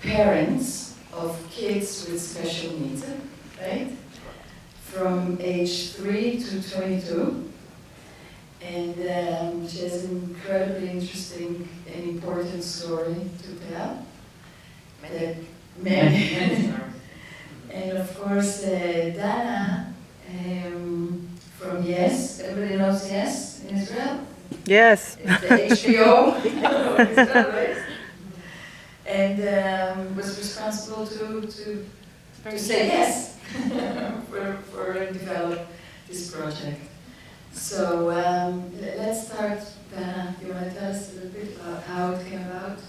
parents of kids with special needs, right? From age 3 to 22. And she has an incredibly interesting and important story to tell. Many. And of course, Dana from Yes. Everybody knows Yes in Israel? Yes. It's the HBO of Israel, right? And was responsible to say yes for develop this project. So let's start. Dana, you want to tell us a little bit about how it came about?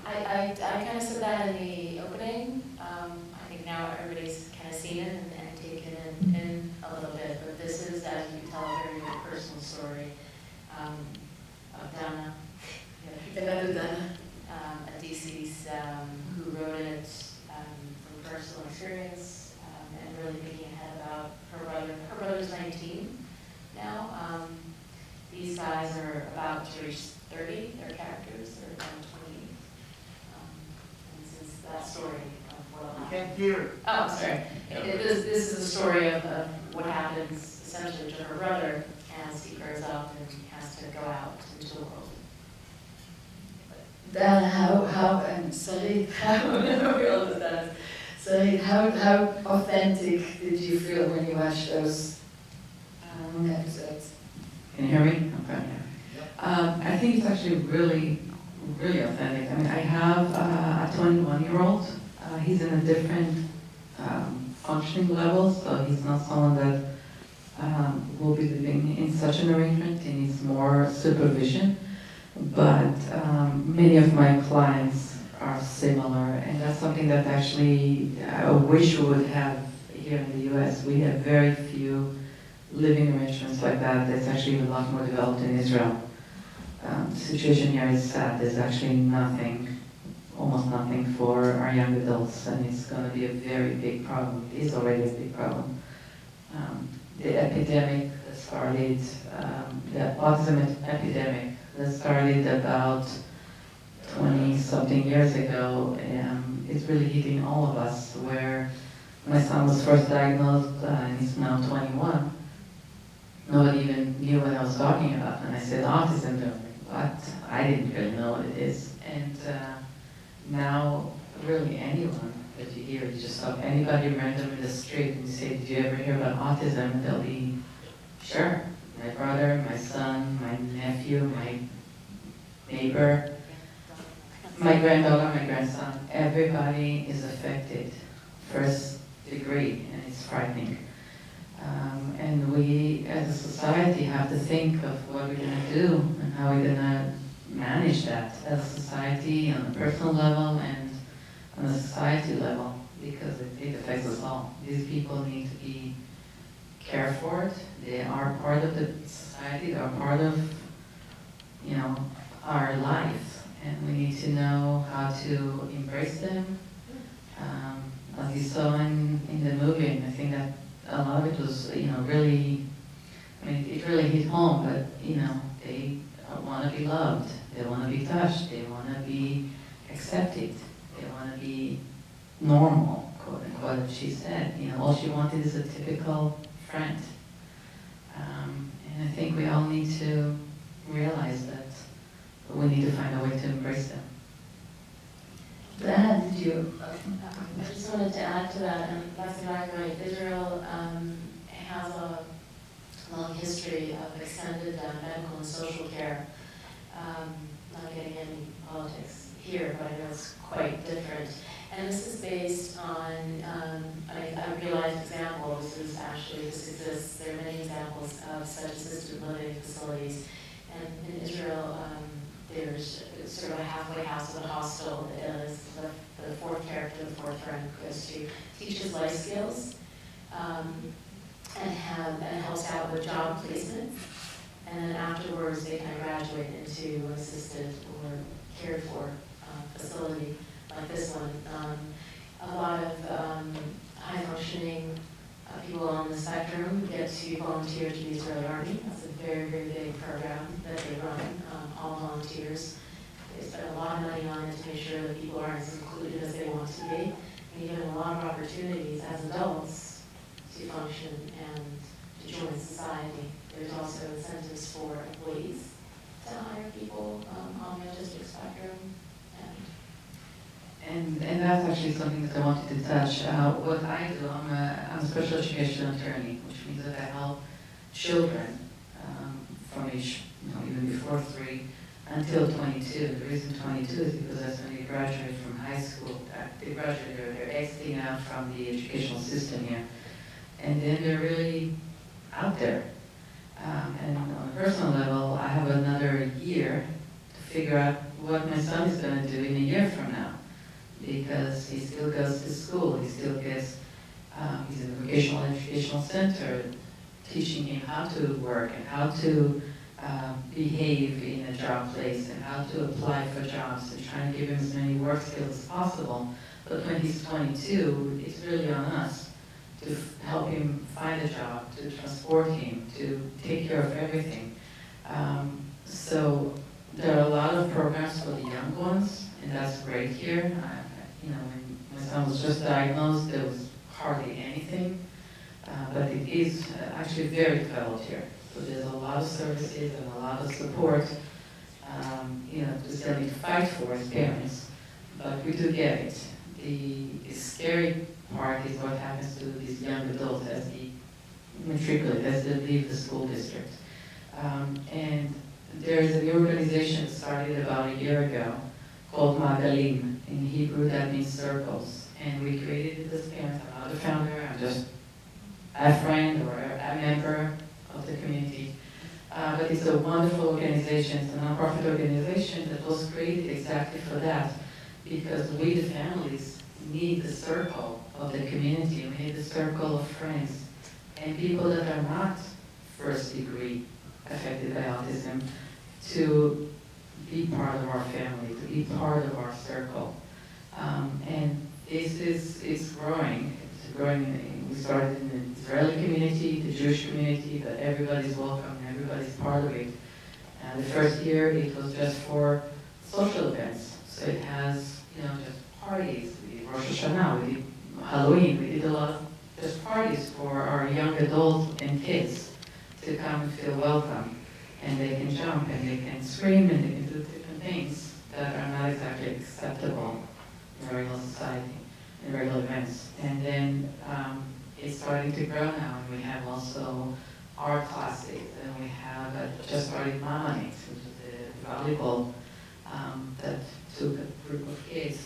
I kind of said that in the opening. I think now everybody's kind of seen it and taken it in a little bit, but this is, as you can tell, a very, very personal story of Dana. Another Dana. A DC's who wrote it from personal experience and really thinking ahead about her brother. Her brother's 19 now. These guys are about to reach 30, their characters, they're around 20. And this is that story of what happened. Can't hear. Oh, sorry. This is the story of what happens essentially to her brother as he grows up and has to go out into the world. Dana, and Sarit, how authentic did you feel when you watched those episodes? Can you hear me? Okay. I think it's actually really, really authentic. I mean, I have a 21-year-old. He's in a different functioning level, so he's not someone that will be living in such an arrangement. He needs more supervision. But many of my clients are similar, and that's something that actually I wish we would have here in the US. We have very few living arrangements like that. That's actually a lot more developed in Israel. The situation here is sad. There's actually nothing, almost nothing for our young adults, and it's going to be a very big problem. It is already a big problem. The epidemic that started, the autism epidemic that started about 20-something years ago, is really hitting all of us, where my son was first diagnosed, and he's now 21. Nobody even knew what I was talking about, and I said autism, they're like, what? I didn't really know what it is. And now, really anyone that you hear, you just stop anybody random in the street and you say, did you ever hear about autism? They'll be, sure. My brother, my son, my nephew, my neighbor, my granddaughter, my grandson, everybody is affected, first degree, and it's frightening. And we, as a society, have to think of what we're going to do and how we're going to manage that as a society on a personal level and on a society level, because it affects us all. These people need to be cared for. They are part of the society. They are part of, our life, and we need to know how to embrace them. As you saw in the movie, and I think that a lot of it was, really, it really hit home, but, they want to be loved, they want to be touched, they want to be accepted, they want to be normal, quote unquote, as she said. All she wanted is a typical friend. And I think we all need to realize that we need to find a way to embrace them. Dana, did you? I just wanted to add to that, and that's exactly right. Israel has a long history of extended medical and social care. Not getting into politics here, but I know it's quite different. And this is based on a real-life example. This exists. There are many examples of such assisted living facilities. And in Israel, there's sort of a halfway house with a hostel. The fourth character, the fourth friend, goes to teaches life skills and helps out with job placement. And then afterwards, they kind of graduate into an assisted or cared for facility like this one. A lot of high-functioning people on the spectrum get to volunteer to the Israeli Army. That's a very, very big program that they run, all volunteers. They spend a lot of money on it to make sure that people are as included as they want to be, and given a lot of opportunities as adults to function and to join society. There's also incentives for employees to hire people on the autistic spectrum. And that's actually something that I wanted to touch. What I do, I'm a special education attorney, which means that I help children from age, even before 3 until 22. The reason 22 is because that's when they graduate from high school. They graduate, they're exiting out from the educational system here. And then they're really out there. And on a personal level, I have another year to figure out what my son is going to do in a year from now. Because he still goes to school, he still gets, he's in a vocational educational center, teaching him how to work and how to behave in a job place and how to apply for jobs and trying to give him as many work skills as possible. But when he's 22, it's really on us to help him find a job, to transport him, to take care of everything. So there are a lot of programs for the young ones, and that's great here. When my son was just diagnosed, there was hardly anything, but it is actually very developed here. So there's a lot of services and a lot of support, to still need to fight for as parents, but we do get it. The scary part is what happens to these young adults as they matriculate, as they leave the school district. And there's an organization that started about a year ago called Magalim. In Hebrew, that means circles. And we created it as parents. I'm not a founder, I'm just a friend or a member of the community. But it's a wonderful organization. It's a nonprofit organization that was created exactly for that. Because we, the families, need the circle of the community. We need the circle of friends and people that are not first degree affected by autism to be part of our family, to be part of our circle. And this is growing. It's growing. We started in the Israeli community, the Jewish community, but everybody's welcome and everybody's part of it. The first year it was just for social events. So it has, just parties. We did Rosh Hashanah, we did Halloween, we did a lot of just parties for our young adults and kids to come and feel welcome. And they can jump and they can scream and they can do different things that are not exactly acceptable in regular society, in regular events. And then it's starting to grow now, and we have also art classes, and we have just started Mama Nights, which is the volleyball that took a group of kids.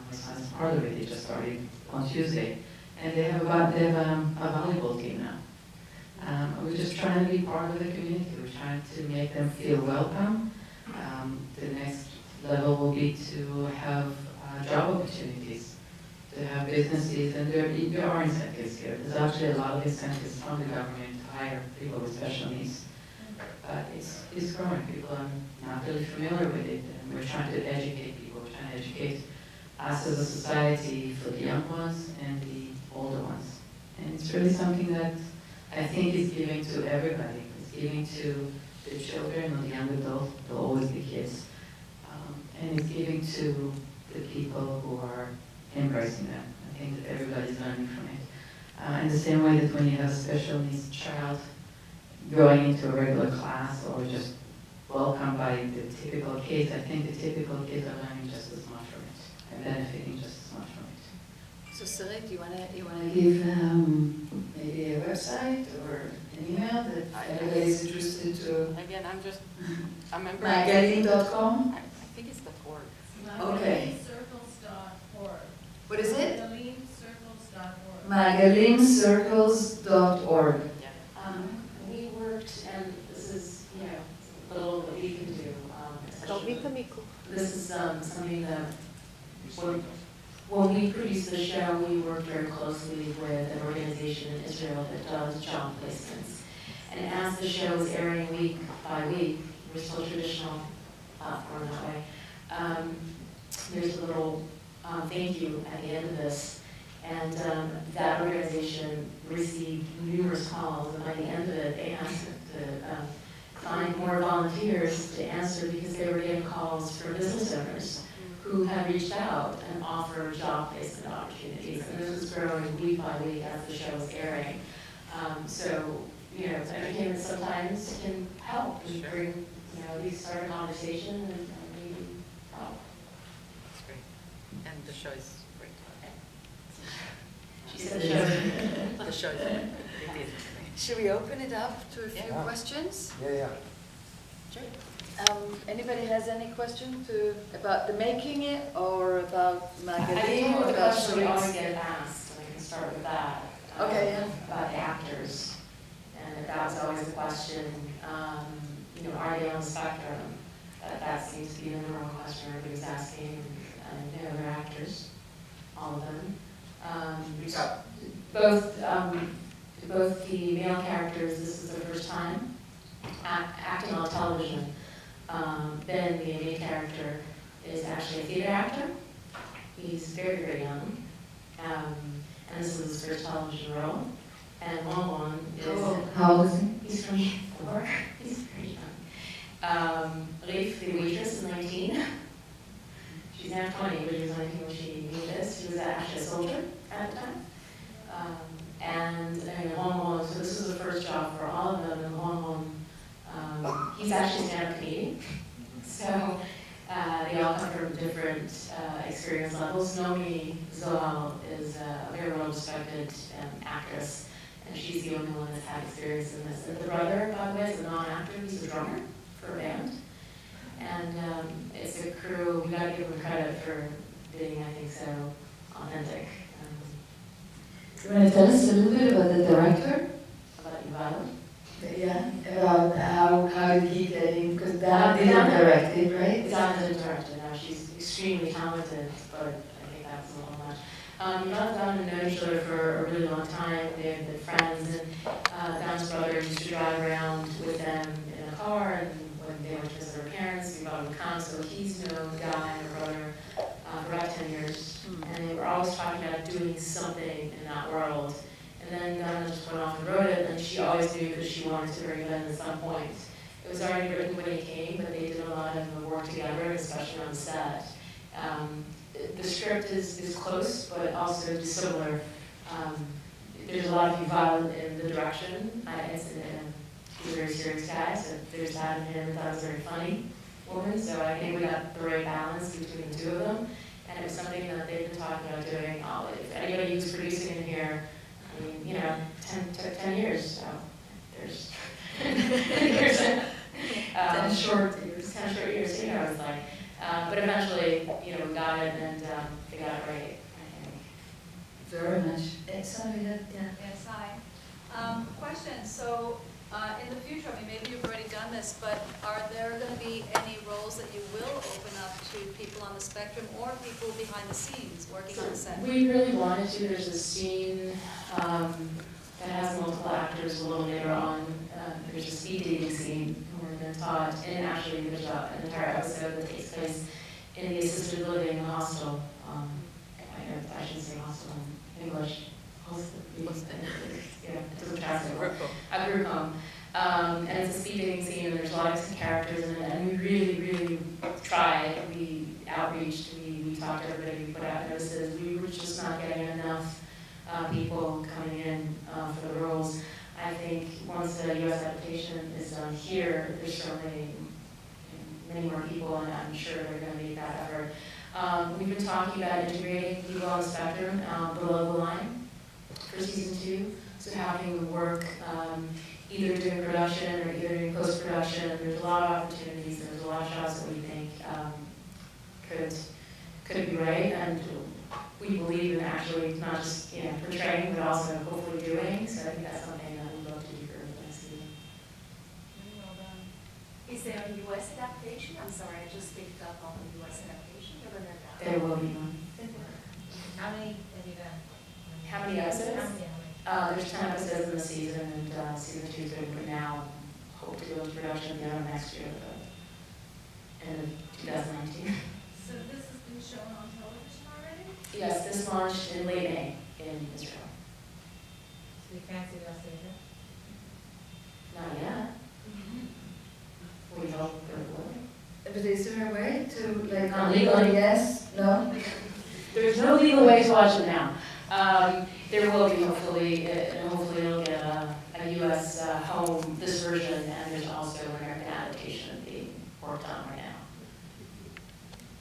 My son is part of it. They just started on Tuesday, and they have a volleyball team now. We're just trying to be part of the community. We're trying to make them feel welcome. The next level will be to have job opportunities, to have businesses, and there are incentives here. There's actually a lot of incentives from the government to hire people with special needs. But it's growing. People are not really familiar with it, and we're trying to educate people. We're trying to educate us as a society for the young ones and the older ones. And it's really something that I think is giving to everybody. It's giving to the children or the young adults. They'll always be kids. And it's giving to the people who are embracing them. I think that everybody's learning from it. In the same way that when you have a special needs child going into a regular class or just welcomed by the typical kids, I think the typical kids are learning just as much from it and benefiting just as much from it. So Sarit, you wanna give maybe a website or an email that everybody's interested to? Again, I'm just a member. Magalim.com? I think it's .org. Okay. Magalimcircles.org. What is it? Magalimcircles.org. Magalimcircles.org. Yeah. We worked, and this is, a little that we can do. This is something that, when we produced the show, we worked very closely with an organization in Israel that does job placements. And as the show is airing week by week, we're still a traditional platform that way, there's a little thank you at the end of this. And that organization received numerous calls, and by the end of it, they asked the find more volunteers to answer because they were getting calls from business owners who had reached out and offered job placement opportunities. And this was growing week by week as the show was airing. So, you know, entertainment sometimes can help and bring, you know, at least start a conversation and maybe help. That's great. And the show is great. She said the show. The show is great. It is. Should we open it up to a few Yeah. questions? Yeah. Sure. Anybody has any question about the making it or about I magazine think or the about question we always shoots? get asked, and I can start with that. Okay, yeah. About the actors. And that was always the question, you know, are they on the spectrum? That seems to be the number one question everybody's asking. And you know, they're actors, all of them. Both the male characters, this is their first time acting on television. Ben, the main character, is actually a theater actor. He's very, very young. And this is his first television role. And Wong is... How old is he? He's 24. He's very young. Leif, the waitress, is 19. She's now 20, but she was 19 when she knew this. She was actually a soldier at the time. And Hong Kong, so this was the first job for all of them. And Hong Kong, he's actually a stand-up comedian. So they all come from different experience levels. Naomi Zoal is a very well-respected actress, and she's the only one that's had experience in this. And the brother, by the way, is a non-actor. He's a drummer for a band. And it's a crew, we gotta give them credit for being, I think, so authentic. You want to tell us a little bit about the director? About you, Violet? Yeah, about how did he get in? Because Donna didn't direct it, right? Donna didn't direct it. Now she's extremely talented, but I think that's a little much. Donna and Donna have known each other for a really long time. They've been friends, and Donna's brother used to drive around with them in a car, and when they went to visit her parents, we bought them accounts. So he's known the guy and her brother for about 10 years. And they were always talking about doing something in that world. And then Donna just went off and wrote it, and she always knew that she wanted to bring it in at some point. It was already written when he came, but they did a lot of the work together, especially on set. The script is close, but also dissimilar. There's a lot of violence in the direction. He's a very serious guy, so there's that in him. That was a very funny woman, so I think we got the right balance between the two of them. And it was something that they've been talking about doing. If anybody who's producing in here, I mean, you know, 10 years, so there's 10 short years. 10 short years, you know, it's like, but eventually, you know, we got it, and they got it right, I think. Very much. Sorry, yeah. Yes, hi. Question, so in the future, I mean, maybe you've already done this, but are there going to be any roles that you will open up to people on the spectrum or people behind the scenes working on the set? We really wanted to. There's a scene that has multiple actors a little later on. There's a speed dating scene where they're taught, and actually there's an entire episode that takes place in the assisted living hostel. I shouldn't say hostel in English. Hostel. Yeah, it doesn't translate. A group home. And it's a speed dating scene, and there's lots of characters in it, and we really, really tried. We outreached, we talked to everybody, we put out notices. We were just not getting enough people coming in for the roles. I think once the U.S. adaptation is done here, there's certainly many more people, and I'm sure they're going to make that effort. We've been talking about integrating people on the spectrum below the line for season 2, so having them work either doing production or either doing post-production. There's a lot of opportunities, there's a lot of shots that we think could be right, and we believe in actually not just portraying, but also hopefully doing. So I think that's something that we'd love to do for the next season. Really well done. Is there a U.S. adaptation? I'm sorry, I just picked up on the U.S. adaptation. There will be one. How many have you done? How many episodes? How many? There's 10 episodes in the season, and season 2 is going to now. Hope to go into production next year, but end of 2019. So this has been shown on television already? Yes, this launched in late May in Israel. So you fancy Australia? Not yet. know if there will. But is there a way to, like, Not legally. yes, no? There's no legal way to watch it now. There will be hopefully, hopefully it'll get a US home, this version, and there's also an American adaptation being worked on right now.